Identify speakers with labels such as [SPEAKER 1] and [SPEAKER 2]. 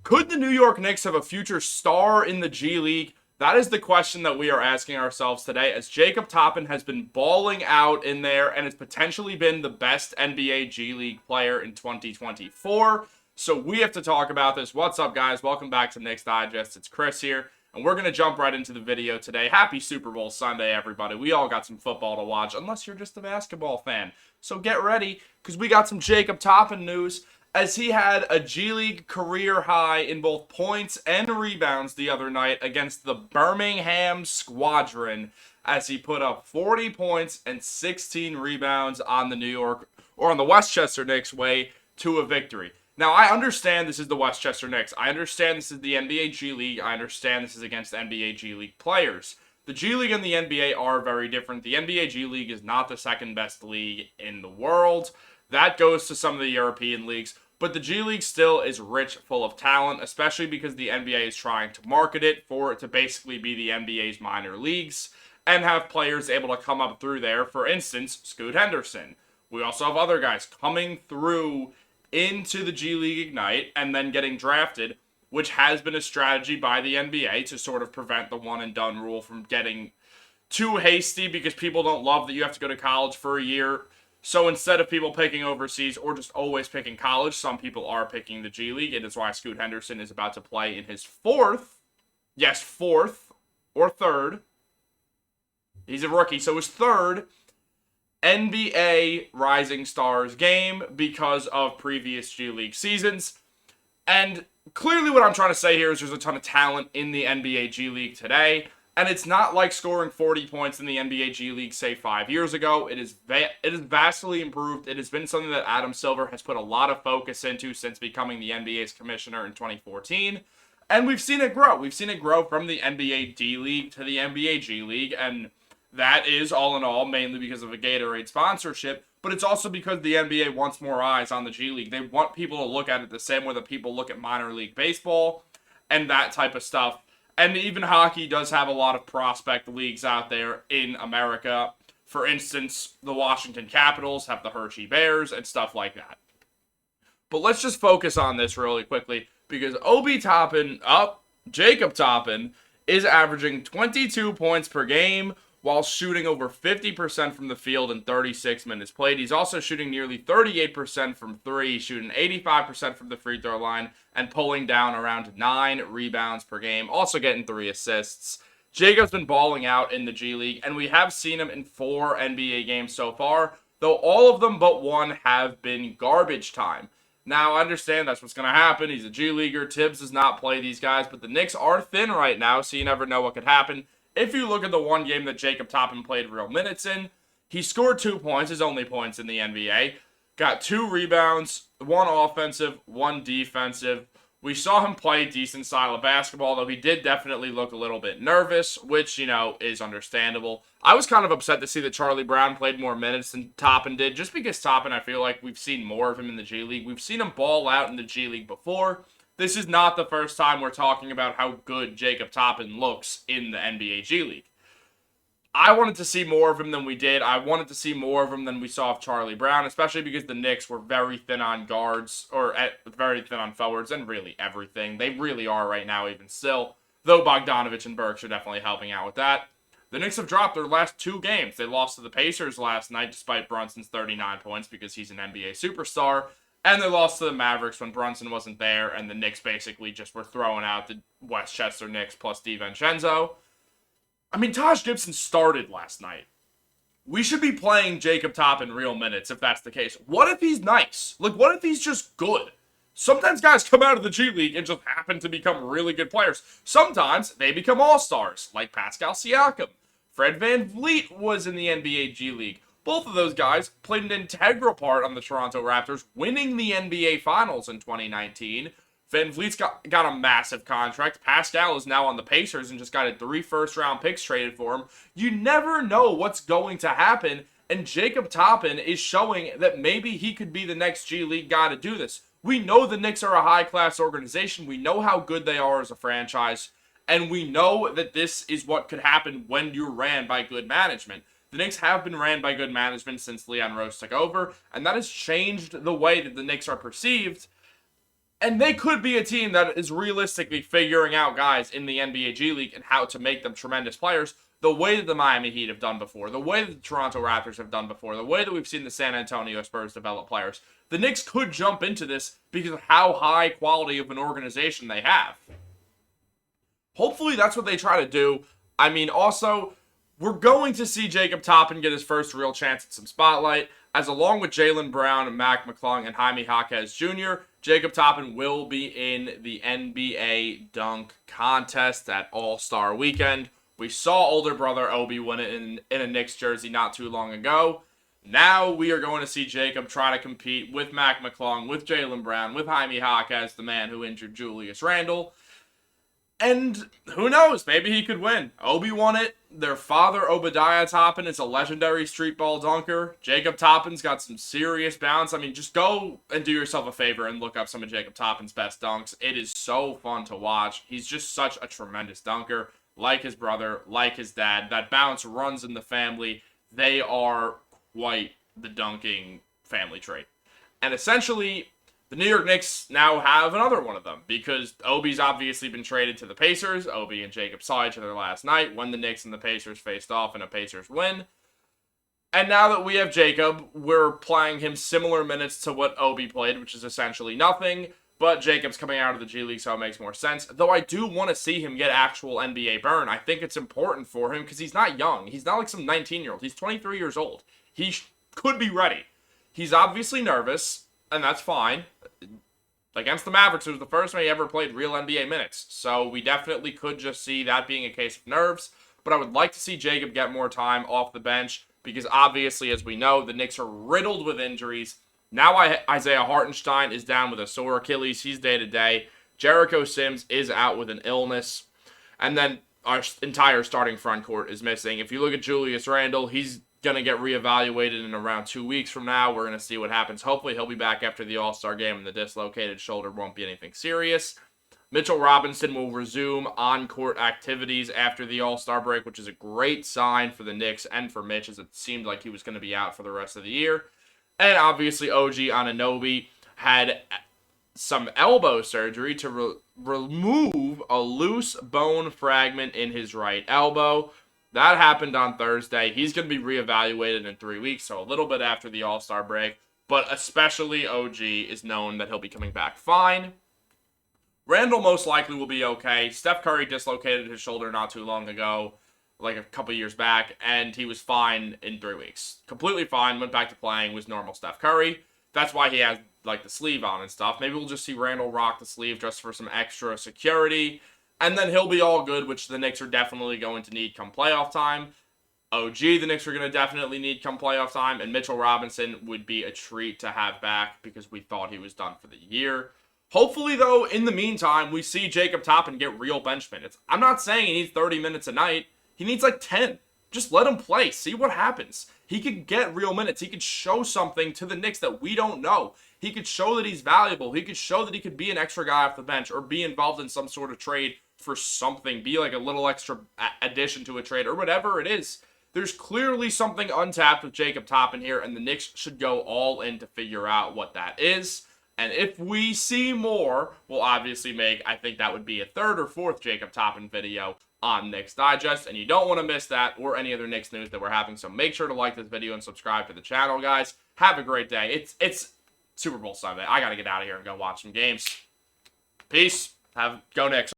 [SPEAKER 1] Could the New York Knicks have a future star in the G League? That is the question that we are asking ourselves today, as Jacob Toppin has been balling out in there and has potentially been the best NBA G League player in 2024. So we have to talk about this. What's up, guys? Welcome back to Knicks Digest. It's Chris here, and we're going to jump right into the video today. Happy Super Bowl Sunday, everybody. We all got some football to watch, unless you're just a basketball fan. So get ready, because we got some Jacob Toppin news, as he had a G League career high in both points and rebounds the other night against the Birmingham Squadron, as he put up 40 points and 16 rebounds on the Westchester Knicks way to a victory. Now, I understand this is the Westchester Knicks. I understand this is the NBA G League. I understand this is against NBA G League players. The G League and the NBA are very different. The NBA G League is not the second best league in the world. That goes to some of the European leagues. But the G League still is rich, full of talent, especially because the NBA is trying to market it for it to basically be the NBA's minor leagues and have players able to come up through there. For instance, Scoot Henderson. We also have other guys coming through into the G League Ignite and then getting drafted, which has been a strategy by the NBA to sort of prevent the one and done rule from getting too hasty, because people don't love that you have to go to college for a year. So instead of people picking overseas or just always picking college, some people are picking the G League. It is why Scoot Henderson is about to play in his fourth or third. He's a rookie, so his third NBA Rising Stars game because of previous G League seasons. And clearly what I'm trying to say here is there's a ton of talent in the NBA G League today. And it's not like scoring 40 points in the NBA G League, say, 5 years ago. It is vastly improved. It has been something that Adam Silver has put a lot of focus into since becoming the NBA's commissioner in 2014. And we've seen it grow. We've seen it grow from the NBA D League to the NBA G League. And that is, all in all, mainly because of a Gatorade sponsorship. But it's also because the NBA wants more eyes on the G League. They want people to look at it the same way that people look at minor league baseball and that type of stuff. And even hockey does have a lot of prospect leagues out there in America. For instance, the Washington Capitals have the Hershey Bears and stuff like that. But let's just focus on this really quickly, because Jacob Toppin, is averaging 22 points per game while shooting over 50% from the field in 36 minutes played. He's also shooting nearly 38% from three, shooting 85% from the free throw line, and pulling down around 9 rebounds per game, also getting 3 assists. Jacob's been balling out in the G League, and we have seen him in 4 NBA games so far, though all of them but one have been garbage time. Now, I understand that's what's going to happen. He's a G Leaguer. Tibbs does not play these guys, but the Knicks are thin right now, so you never know what could happen. If you look at the one game that Jacob Toppin played real minutes in, he scored 2 points, his only points in the NBA. Got 2 rebounds, 1 offensive, 1 defensive. We saw him play a decent style of basketball, though he did definitely look a little bit nervous, which, is understandable. I was kind of upset to see that Charlie Brown played more minutes than Toppin did, just because Toppin, I feel like we've seen more of him in the G League. We've seen him ball out in the G League before. This is not the first time we're talking about how good Jacob Toppin looks in the NBA G League. I wanted to see more of him than we did. I wanted to see more of him than we saw of Charlie Brown, especially because the Knicks were very thin on guards, or very thin on forwards, and really everything. They really are right now, even still, though Bogdanovich and Burks are definitely helping out with that. The Knicks have dropped their last 2 games. They lost to the Pacers last night despite Brunson's 39 points because he's an NBA superstar. And they lost to the Mavericks when Brunson wasn't there, and the Knicks basically just were throwing out the Westchester Knicks plus DiVincenzo. I mean, Taj Gibson started last night. We should be playing Jacob Toppin real minutes if that's the case. What if he's nice? What if he's just good? Sometimes guys come out of the G League and just happen to become really good players. Sometimes they become all-stars, like Pascal Siakam. Fred VanVleet was in the NBA G League. Both of those guys played an integral part on the Toronto Raptors winning the NBA Finals in 2019. VanVleet's got a massive contract. Pascal is now on the Pacers and just got 3 first-round picks traded for him. You never know what's going to happen, and Jacob Toppin is showing that maybe he could be the next G League guy to do this. We know the Knicks are a high-class organization. We know how good they are as a franchise, and we know that this is what could happen when you're ran by good management. The Knicks have been ran by good management since Leon Rose took over, and that has changed the way that the Knicks are perceived. And they could be a team that is realistically figuring out guys in the NBA G League and how to make them tremendous players the way that the Miami Heat have done before, the way that the Toronto Raptors have done before, the way that we've seen the San Antonio Spurs develop players. The Knicks could jump into this because of how high quality of an organization they have. Hopefully that's what they try to do. I mean, also, we're going to see Jacob Toppin get his first real chance at some spotlight, as along with Jaylen Brown, Mac McClung, and Jaime Jaquez Jr., Jacob Toppin will be in the NBA dunk contest at All-Star Weekend. We saw older brother Obi win it in a Knicks jersey not too long ago. Now we are going to see Jacob try to compete with Mac McClung, with Jaylen Brown, with Jaime Jaquez, the man who injured Julius Randle. And who knows? Maybe he could win. Obi won it. Their father, Obadiah Toppin, is a legendary street ball dunker. Jacob Toppin's got some serious bounce. I mean, just go and do yourself a favor and look up some of Jacob Toppin's best dunks. It is so fun to watch. He's just such a tremendous dunker. Like his brother, like his dad. That bounce runs in the family. They are quite the dunking family trait. And essentially, the New York Knicks now have another one of them because Obi's obviously been traded to the Pacers. Obi and Jacob saw each other last night when the Knicks and the Pacers faced off in a Pacers win. And now that we have Jacob, we're playing him similar minutes to what Obi played, which is essentially nothing. But Jacob's coming out of the G League, so it makes more sense. Though I do want to see him get actual NBA burn. I think it's important for him because he's not young. He's not like some 19-year-old. He's 23 years old. He could be ready. He's obviously nervous, and that's fine. Against the Mavericks, it was the first time he ever played real NBA minutes. So we definitely could just see that being a case of nerves. But I would like to see Jacob get more time off the bench because obviously, as we know, the Knicks are riddled with injuries. Now Isaiah Hartenstein is down with a sore Achilles. He's day-to-day. Jericho Sims is out with an illness. And then our entire starting front court is missing. If you look at Julius Randle, he's going to get reevaluated in around 2 weeks from now. We're going to see what happens. Hopefully he'll be back after the All-Star game and the dislocated shoulder won't be anything serious. Mitchell Robinson will resume on-court activities after the All-Star break, which is a great sign for the Knicks and for Mitch, as it seemed like he was going to be out for the rest of the year. And obviously OG Anunoby had some elbow surgery to remove a loose bone fragment in his right elbow. That happened on Thursday. He's going to be reevaluated in 3 weeks, so a little bit after the All-Star break. But especially OG is known that he'll be coming back fine. Randall most likely will be okay. Steph Curry dislocated his shoulder not too long ago, like a couple years back, and he was fine in 3 weeks. Completely fine, went back to playing, was normal Steph Curry. That's why he has like the sleeve on and stuff. Maybe we'll just see Randall rock the sleeve just for some extra security. And then he'll be all good, which the Knicks are definitely going to need come playoff time. OG, the Knicks are going to definitely need come playoff time. And Mitchell Robinson would be a treat to have back because we thought he was done for the year. Hopefully, though, in the meantime, we see Jacob Toppin get real bench minutes. I'm not saying he needs 30 minutes a night. He needs like 10. Just let him play. See what happens. He could get real minutes. He could show something to the Knicks that we don't know. He could show that he's valuable. He could show that he could be an extra guy off the bench or be involved in some sort of trade for something. Be like a little extra addition to a trade or whatever it is. There's clearly something untapped with Jacob Toppin here, and the Knicks should go all in to figure out what that is. And if we see more, we'll obviously make, I think that would be a third or fourth Jacob Toppin video on Knicks Digest. And you don't want to miss that or any other Knicks news that we're having. So make sure to like this video and subscribe to the channel, guys. Have a great day. It's Super Bowl Sunday. I got to get out of here and go watch some games. Peace. Go Knicks.